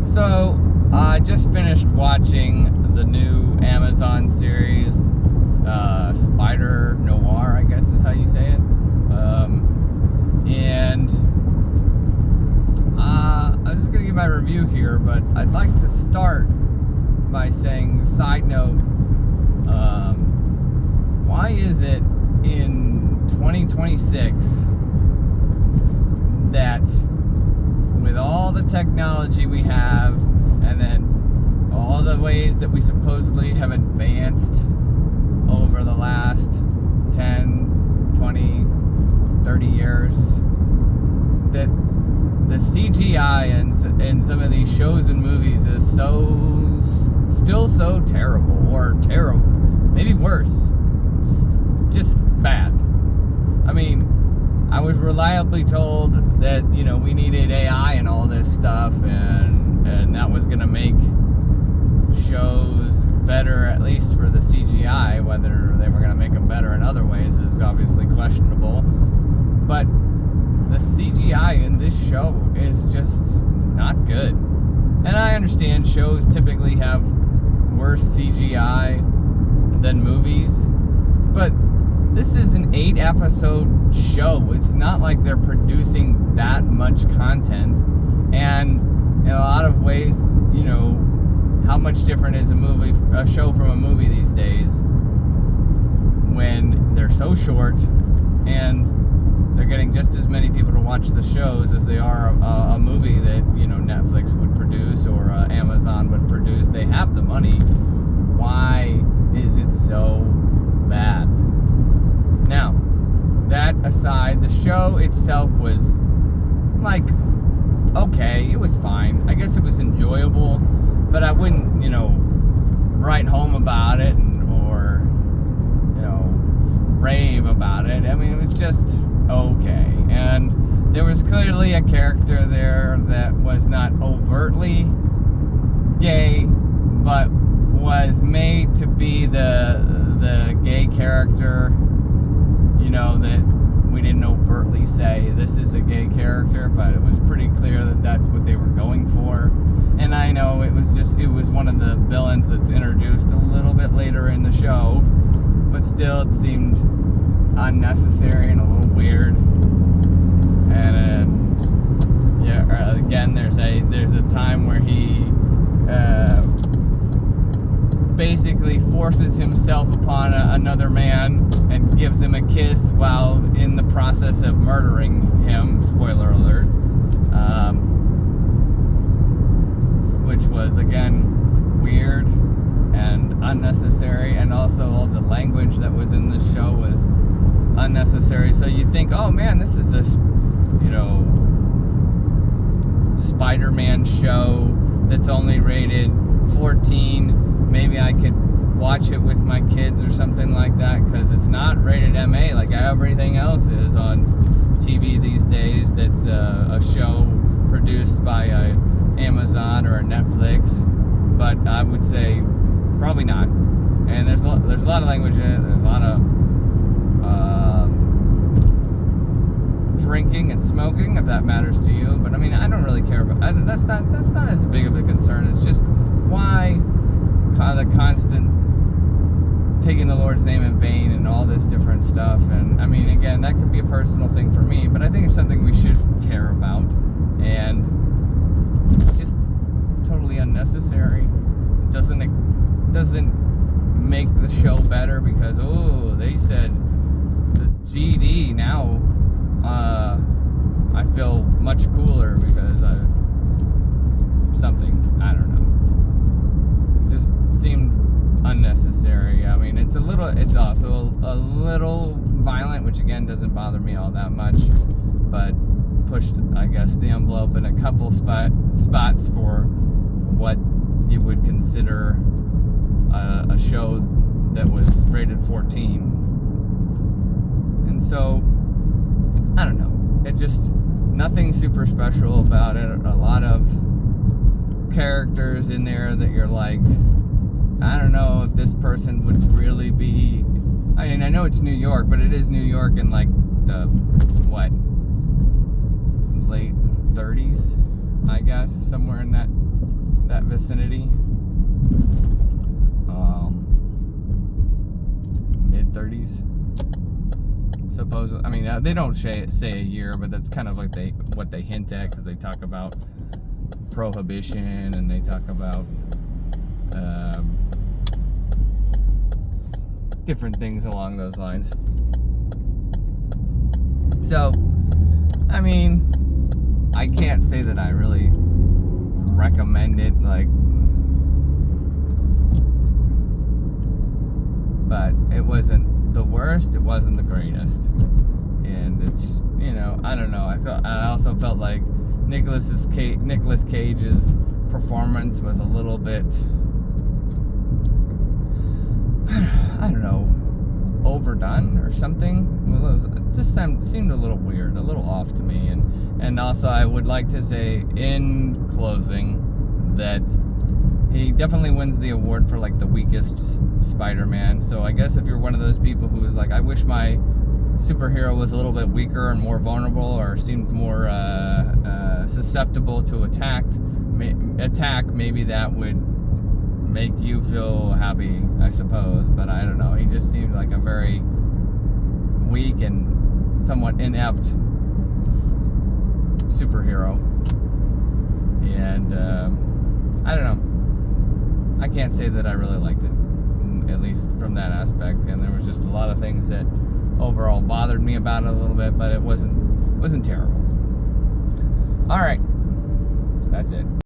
So, I just finished watching the new Amazon series, Spider-Noir, I guess is how you say it. And I was just going to give my review here, but I'd like to start by saying, side note, why is it in 2026 that with all the technology we have and then all the ways that we supposedly have advanced over the last 10, 20, 30 years, that the CGI in some of these shows and movies is still so terrible, or terrible, maybe worse, just bad. I mean, I was reliably told that, we needed AI and all this stuff, and that was going to make shows better, at least for the CGI. Whether they were going to make them better in other ways is obviously questionable. But the CGI in this show is just not good. And I understand shows typically have worse CGI than movies, but this is an 8-episode show. It's not like they're producing that much content. And in a lot of ways, how much different is a show from a movie these days when they're so short and they're getting just as many people to watch the shows as they are a movie that, Netflix would produce or Amazon would produce. They have the money. Why is it so bad? Now, that aside, the show itself was okay, it was fine. I guess it was enjoyable, but I wouldn't, write home about it or rave about it. I mean, it was just okay. And there was clearly a character there that was not overtly gay, but was made to be the gay character, that we didn't overtly say this is a gay character, but it was pretty clear that that's what they were going for. And I know it was one of the villains that's introduced a little bit later in the show, but still it seemed unnecessary and a little weird. And again, there's a time where he basically forces himself upon another man and gives him a kiss while in the process of murdering him. Spoiler alert. Which was, again, weird and unnecessary, and also all the language that was in this show was unnecessary. So you think, oh man, this is a Spider-Man show that's only rated 14. Maybe I could watch it with my kids or something like that, because it's not rated MA like everything else is on TV these days. That's a show produced by Amazon or Netflix, but I would say probably not. And there's a lot of language in it. There's a lot of drinking and smoking, if that matters to you. But I mean, I don't really care about that's not as big of a concern. It's just why the constant taking the Lord's name in vain and all this different stuff. And I mean, again, that could be a personal thing for me, but I think it's something we should care about, and just totally unnecessary. It doesn't make the show better because they said the GD. Now I feel much cooler because I don't know. It just seemed unnecessary. I mean, it's also a little violent, which again doesn't bother me all that much, but pushed, I guess, the envelope in a couple spots for what you would consider a show that was rated 14. And so, I don't know. It just, nothing super special about it. A lot of characters in there that you're like, I don't know if this person would really be. I mean, I know it's New York, but it is New York in like the late 30s, I guess, somewhere in that that vicinity. Mid-30s. Suppose. I mean, they don't say a year, but that's kind of like what they hint at, because they talk about prohibition and they talk about different things along those lines. So, I mean, I can't say that I really recommend it, like, but it wasn't the worst, it wasn't the greatest, and it's, you know, I don't know, I also felt like Nicolas Cage's performance was a little bit, I don't know, overdone or something. It just seemed a little weird, a little off to me. And also, I would like to say in closing that he definitely wins the award for like the weakest Spider-Man. So I guess if you're one of those people who is like, I wish my superhero was a little bit weaker and more vulnerable, or seemed more susceptible to attack, maybe that would make you feel happy, I suppose. But I don't know, he just seemed like a very weak and somewhat inept superhero, and I don't know, I can't say that I really liked it, at least from that aspect. And there was just a lot of things that overall bothered me about it a little bit, but it wasn't terrible. All right, that's it.